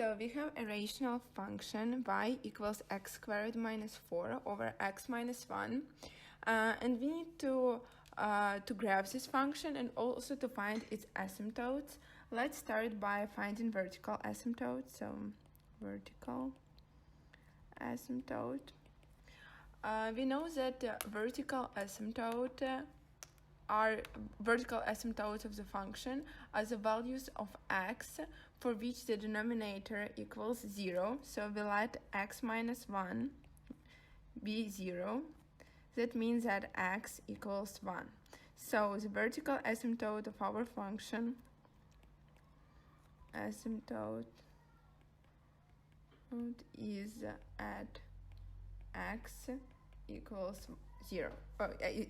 So we have a rational function y equals x squared minus 4 over x minus 1. And we need to graph this function and also to find its asymptotes. Let's start by finding vertical asymptote. So vertical asymptote. We know that vertical asymptotes of the function are the values of x for which the denominator equals 0. So we let x minus 1 be 0. That means that x equals 1. So the vertical asymptote of our function is at x equals 0.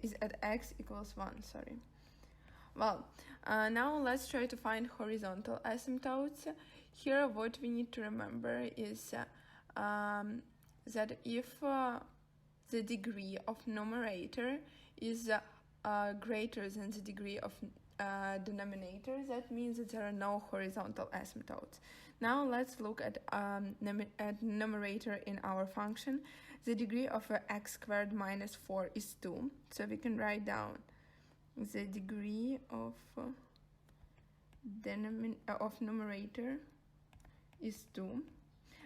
Is at x equals 1, sorry. Well, now let's try to find horizontal asymptotes. Here what we need to remember is that if the degree of numerator is greater than the degree of denominator, that means that there are no horizontal asymptotes. Now let's look at numerator in our function. The degree of x squared minus 4 is 2, so we can write down the degree of numerator is 2,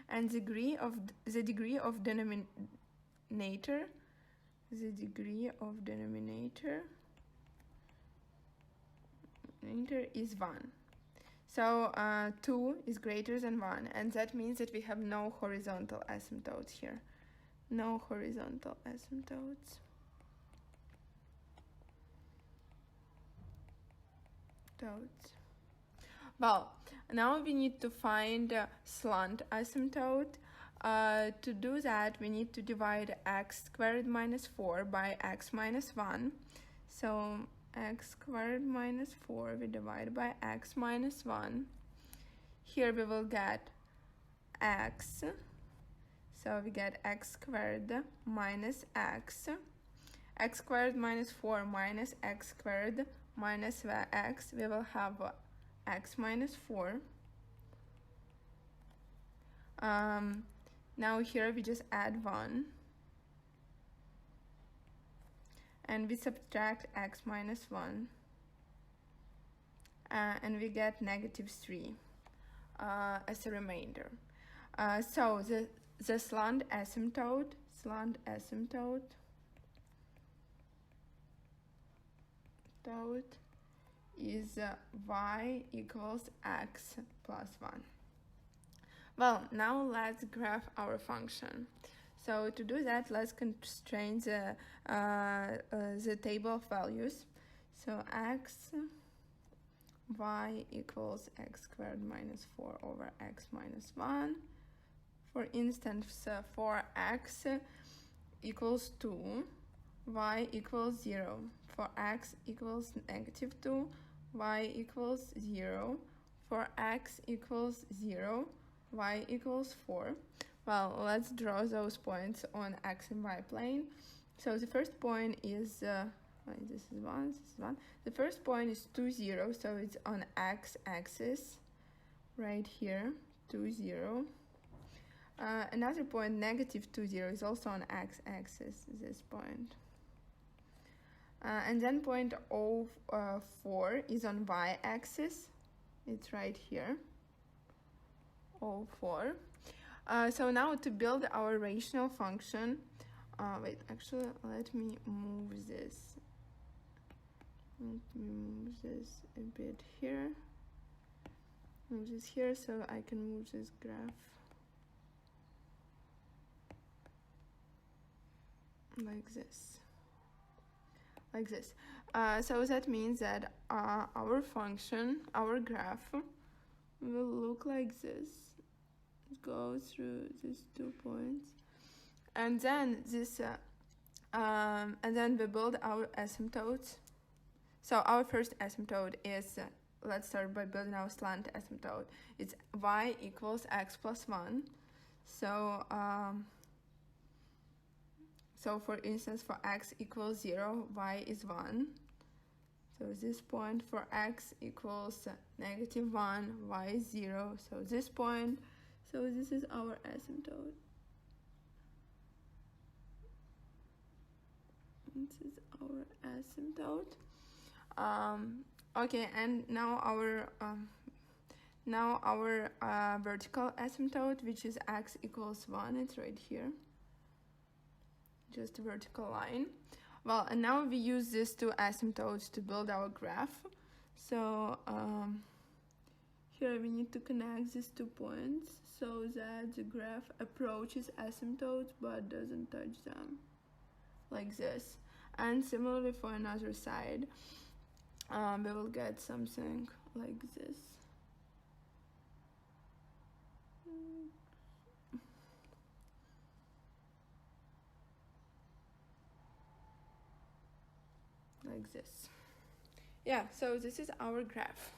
and the degree of denominator is 1. So 2 is greater than 1, and that means that we have no horizontal asymptotes here. No horizontal asymptotes. Well, now we need to find slant asymptote. To do that, we need to divide x squared minus 4 by x minus 1. So x squared minus 4 we divide by x minus 1. Here we will get x. So we get x squared minus x. X squared minus 4 minus x squared minus x. We will have x minus 4. Now here we just add 1. And we subtract x minus 1. And we get negative 3 as a remainder. So the slant asymptote is y equals x plus 1. Well, now let's graph our function. So to do that, let's constrain the table of values. So y equals x squared minus 4 over x minus 1. For instance, for x equals 2, y equals 0. For x equals negative 2, y equals 0. For x equals 0, y equals 4. Well, let's draw those points on x and y plane. So the first point is, this is 1. The first point is 2, 0, so it's on x-axis, right here, 2, 0. Another point, negative 2, 0, is also on x-axis, this point. And then point 0,4 is on y-axis, it's right here, 0,4. So now to build our rational function, wait, actually, let me move this. A bit here. Move this here so I can move this graph like this. So that means that our function, our graph, will look like this. Go through these 2 points, and then we build our asymptotes. So our first asymptote is, let's start by building our slant asymptote. It's y equals x plus 1. So for instance, for x equals 0, y is 1. So this point for x equals negative 1, y is 0. So this point. So this is our asymptote. This is our asymptote. Okay, and now our vertical asymptote, which is x equals 1, it's right here. Just a vertical line. Well, and now we use these two asymptotes to build our graph. So here we need to connect these 2 points so that the graph approaches asymptotes but doesn't touch them, like this. And similarly for another side, we will get something like this. Like this. Yeah, so this is our graph.